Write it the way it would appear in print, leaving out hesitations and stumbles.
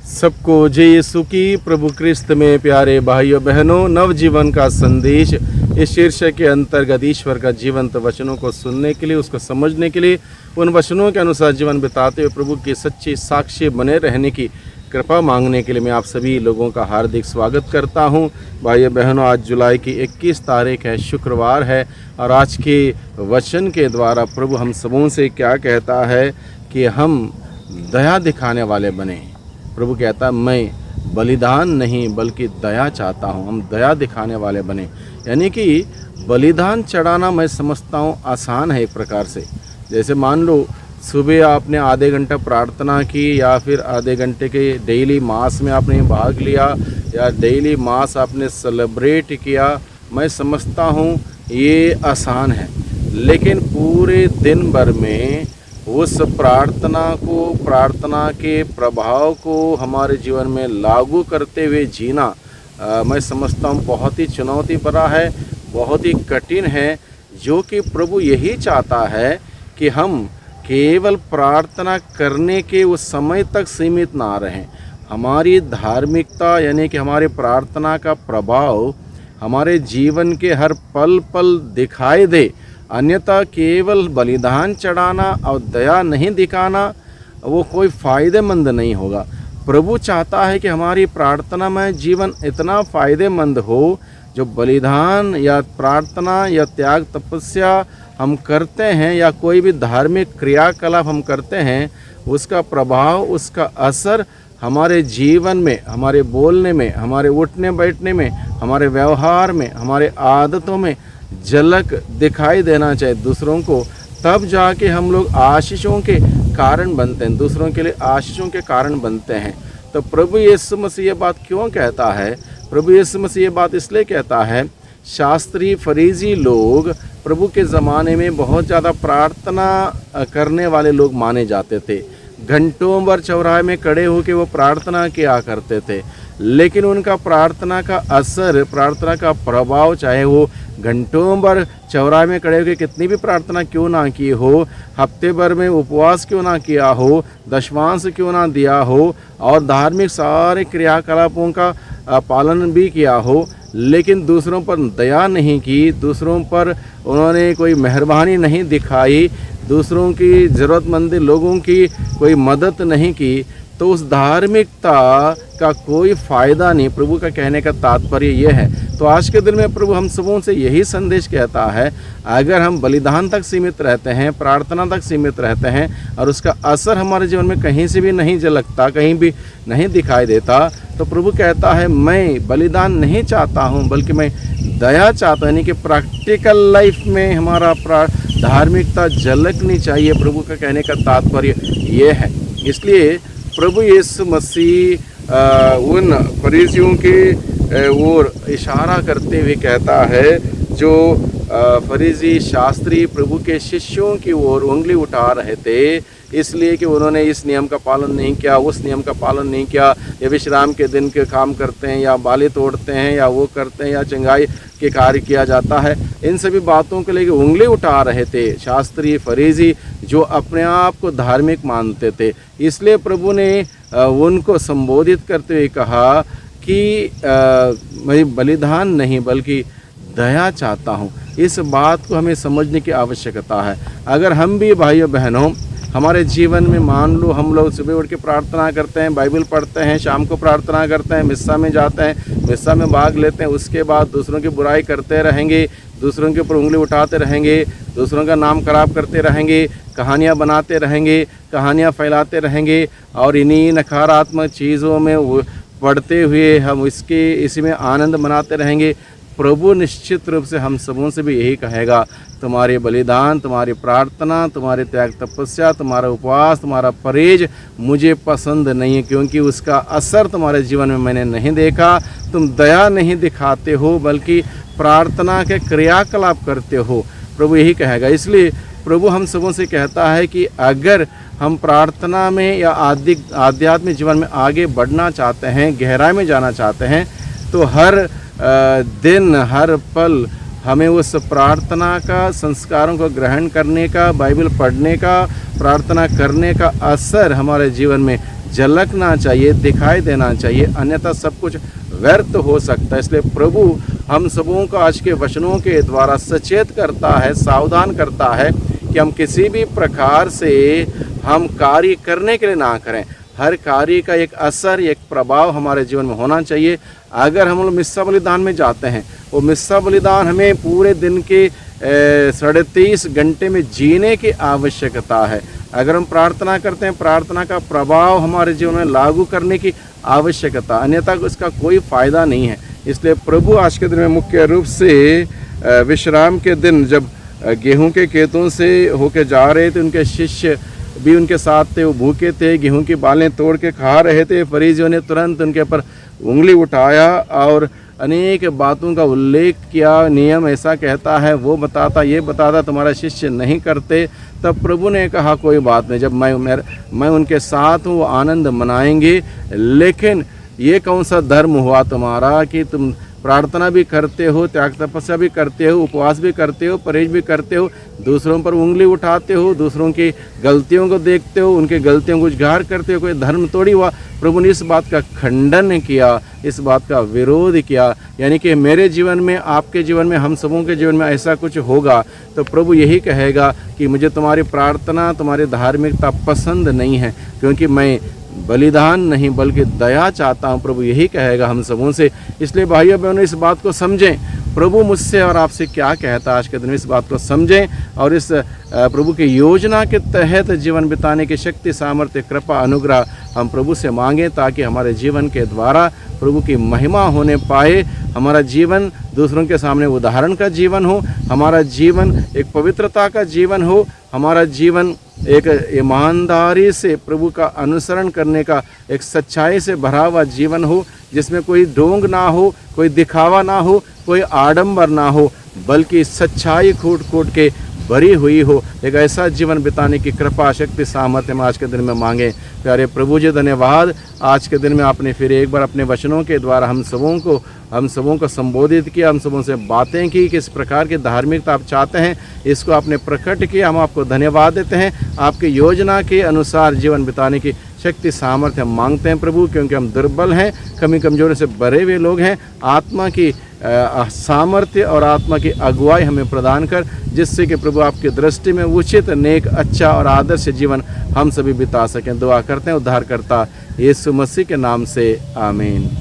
सबको जय यीशु की। प्रभु क्रिस्त में प्यारे भाइयों बहनों, नवजीवन का संदेश इस शीर्षक के अंतर्गत ईश्वर का जीवंत वचनों को सुनने के लिए, उसको समझने के लिए, उन वचनों के अनुसार जीवन बिताते हुए प्रभु के सच्चे साक्षी बने रहने की कृपा मांगने के लिए मैं आप सभी लोगों का हार्दिक स्वागत करता हूं। भाइयों बहनों, आज जुलाई की 21 तारीख है, शुक्रवार है, और आज के वचन के द्वारा प्रभु हम सबों से क्या कहता है कि हम दया दिखाने वाले बने। प्रभु कहता है मैं बलिदान नहीं बल्कि दया चाहता हूँ, हम दया दिखाने वाले बने। यानी कि बलिदान चढ़ाना मैं समझता हूँ आसान है एक प्रकार से। जैसे मान लो सुबह आपने आधे घंटा प्रार्थना की, या फिर आधे घंटे के डेली मास में आपने भाग लिया, या डेली मास आपने सेलिब्रेट किया, मैं समझता हूँ ये आसान है। लेकिन पूरे दिन भर में उस प्रार्थना के प्रभाव को हमारे जीवन में लागू करते हुए जीना मैं समझता हूँ बहुत ही चुनौती भरा है, बहुत ही कठिन है। जो कि प्रभु यही चाहता है कि हम केवल प्रार्थना करने के उस समय तक सीमित ना रहें। हमारी धार्मिकता यानी कि हमारी प्रार्थना का प्रभाव हमारे जीवन के हर पल पल दिखाई दे। अन्यथा केवल बलिदान चढ़ाना और दया नहीं दिखाना वो कोई फ़ायदेमंद नहीं होगा। प्रभु चाहता है कि हमारी प्रार्थना में जीवन इतना फ़ायदेमंद हो, जो बलिदान या प्रार्थना या त्याग तपस्या हम करते हैं या कोई भी धार्मिक क्रियाकलाप हम करते हैं, उसका प्रभाव, उसका असर हमारे जीवन में, हमारे बोलने में, हमारे उठने बैठने में, हमारे व्यवहार में, हमारे आदतों में झलक दिखाई देना चाहिए दूसरों को। तब जाके हम लोग आशीषों के कारण बनते हैं, दूसरों के लिए आशीषों के कारण बनते हैं। तो प्रभु यीशु मसीह ये बात क्यों कहता है? प्रभु यीशु मसीह ये बात इसलिए कहता है, शास्त्री फरीसी लोग प्रभु के ज़माने में बहुत ज़्यादा प्रार्थना करने वाले लोग माने जाते थे। घंटों भर चौराहे में खड़े होकर वो प्रार्थना किया करते थे। लेकिन उनका प्रार्थना का असर, प्रार्थना का प्रभाव, चाहे वो घंटों भर चौराहे में खड़े होकर कितनी भी प्रार्थना क्यों ना की हो, हफ्ते भर में उपवास क्यों ना किया हो, दशमांश क्यों ना दिया हो, और धार्मिक सारे क्रियाकलापों का पालन भी किया हो, लेकिन दूसरों पर दया नहीं की, दूसरों पर उन्होंने कोई मेहरबानी नहीं दिखाई, दूसरों की ज़रूरतमंद लोगों की कोई मदद नहीं की, तो उस धार्मिकता का कोई फ़ायदा नहीं। प्रभु का कहने का तात्पर्य यह है। तो आज के दिन में प्रभु हम सबों से यही संदेश कहता है, अगर हम बलिदान तक सीमित रहते हैं, प्रार्थना तक सीमित रहते हैं, और उसका असर हमारे जीवन में कहीं से भी नहीं झलकता, कहीं भी नहीं दिखाई देता, तो प्रभु कहता है मैं बलिदान नहीं चाहता हूँ बल्कि मैं दया चाहता हूँ। यानी कि प्रैक्टिकल लाइफ में हमारा धार्मिकता झलकनी चाहिए। प्रभु का कहने का तात्पर्य ये है। इसलिए प्रभु यीशु मसीह उन फरीसियों के ओर इशारा करते हुए कहता है, जो फरीसी शास्त्री प्रभु के शिष्यों की ओर उंगली उठा रहे थे, इसलिए कि उन्होंने इस नियम का पालन नहीं किया, उस नियम का पालन नहीं किया, या विश्राम के दिन के काम करते हैं, या बाली तोड़ते हैं, या वो करते हैं, या चंगाई के कार्य किया जाता है। इन सभी बातों को लेकर उंगली उठा रहे थे शास्त्री फरीसी, जो अपने आप को धार्मिक मानते थे। इसलिए प्रभु ने उनको संबोधित करते हुए कहा कि मैं बलिदान नहीं बल्कि दया चाहता हूँ। इस बात को हमें समझने की आवश्यकता है। अगर हम भी भाइयों बहनों हमारे जीवन में, मान लो हम लोग सुबह उठ के प्रार्थना करते हैं, बाइबल पढ़ते हैं, शाम को प्रार्थना करते हैं, मिस्सा में जाते हैं, मिस्सा में भाग लेते हैं, उसके बाद दूसरों की बुराई करते रहेंगे, दूसरों के ऊपर उंगली उठाते रहेंगे, दूसरों का नाम खराब करते रहेंगे, कहानियाँ बनाते रहेंगे, कहानियाँ फैलाते रहेंगे, और इन्हीं नकारात्मक चीज़ों में पढ़ते हुए हम इसी में आनंद मनाते रहेंगे। प्रभु निश्चित रूप से हम सबों से भी यही कहेगा, तुम्हारे बलिदान, तुम्हारी प्रार्थना, तुम्हारे त्याग तपस्या, तुम्हारा उपवास, तुम्हारा परहेज मुझे पसंद नहीं है, क्योंकि उसका असर तुम्हारे जीवन में मैंने नहीं देखा। तुम दया नहीं दिखाते हो बल्कि प्रार्थना के क्रियाकलाप करते हो। प्रभु यही कहेगा। इसलिए प्रभु हम सबों से कहता है कि अगर हम प्रार्थना में या आध्यात्मिक जीवन में आगे बढ़ना चाहते हैं, गहराई में जाना चाहते हैं, तो हर दिन, हर पल हमें उस प्रार्थना का, संस्कारों को ग्रहण करने का, बाइबल पढ़ने का, प्रार्थना करने का असर हमारे जीवन में झलकना चाहिए, दिखाई देना चाहिए, अन्यथा सब कुछ व्यर्थ हो सकता है। इसलिए प्रभु हम सबों को आज के वचनों के द्वारा सचेत करता है, सावधान करता है कि हम किसी भी प्रकार से हम कार्य करने के लिए ना करें। हर कार्य का एक असर, एक प्रभाव हमारे जीवन में होना चाहिए। अगर हम लोग मिस्सा बलिदान में जाते हैं, वो मिस्सा बलिदान हमें पूरे दिन के 23.5 घंटे में जीने की आवश्यकता है। अगर हम प्रार्थना करते हैं, प्रार्थना का प्रभाव हमारे जीवन में लागू करने की आवश्यकता, अन्यथा इसका कोई फ़ायदा नहीं है। इसलिए प्रभु आज के दिन में मुख्य रूप से विश्राम के दिन जब गेहूं के खेतों से होके जा रहे थे, उनके शिष्य भी उनके साथ थे, वो भूखे थे, गेहूं की बालें तोड़ के खा रहे थे। फरीसियों ने तुरंत उनके ऊपर उंगली उठाया और अनेक बातों का उल्लेख किया। नियम ऐसा कहता है, वो बताता, ये बताता, तुम्हारा शिष्य नहीं करते। तब प्रभु ने कहा कोई बात नहीं, जब मैं उनके साथ हूँ, वो आनंद मनाएंगे। लेकिन ये कौन सा धर्म हुआ तुम्हारा कि तुम प्रार्थना भी करते हो, त्याग तपस्या भी करते हो, उपवास भी करते हो, परहेज भी करते हो, दूसरों पर उंगली उठाते हो, दूसरों की गलतियों को देखते हो, उनकी गलतियों को उजागर करते हो, कोई धर्म तोड़ी हुआ। प्रभु ने इस बात का खंडन किया, इस बात का विरोध किया। यानी कि मेरे जीवन में, आपके जीवन में, हम सबों के जीवन में ऐसा कुछ होगा तो प्रभु यही कहेगा कि मुझे तुम्हारी प्रार्थना, तुम्हारी धार्मिकता पसंद नहीं है, क्योंकि मैं बलिदान नहीं बल्कि दया चाहता हूँ। प्रभु यही कहेगा हम सबों से। इसलिए भाइयों बहनों, इस बात को समझें, प्रभु मुझसे और आपसे क्या कहता है आज के दिन, इस बात को समझें और इस प्रभु की योजना के तहत जीवन बिताने की शक्ति, सामर्थ्य, कृपा, अनुग्रह हम प्रभु से मांगें, ताकि हमारे जीवन के द्वारा प्रभु की महिमा होने पाए। हमारा जीवन दूसरों के सामने उदाहरण का जीवन हो, हमारा जीवन एक पवित्रता का जीवन हो, हमारा जीवन एक ईमानदारी से प्रभु का अनुसरण करने का, एक सच्चाई से भरा हुआ जीवन हो, जिसमें कोई ढोंग ना हो, कोई दिखावा ना हो, कोई आडंबर ना हो, बल्कि सच्चाई कूट के भरी हुई हो। एक ऐसा जीवन बिताने की कृपा, शक्ति, सामर्थ्य हम आज के दिन में मांगें। प्यारे प्रभु जी, धन्यवाद। आज के दिन में आपने फिर एक बार अपने वचनों के द्वारा हम सबों को संबोधित किया, हम सबों से बातें की, किस प्रकार की धार्मिकता आप चाहते हैं, इसको आपने प्रकट किया। हम आपको धन्यवाद देते हैं। आपकी योजना के अनुसार जीवन बिताने की शक्ति, सामर्थ्य हम मांगते हैं प्रभु, क्योंकि हम दुर्बल हैं, कमी कमजोरी से भरे हुए लोग हैं। आत्मा की सामर्थ्य और आत्मा की अगुवाई हमें प्रदान कर, जिससे कि प्रभु आपकी दृष्टि में उचित, नेक, अच्छा और आदर्श जीवन हम सभी बिता सकें। दुआ करते हैं उद्धारकर्ता यीशु मसीह के नाम से, आमीन।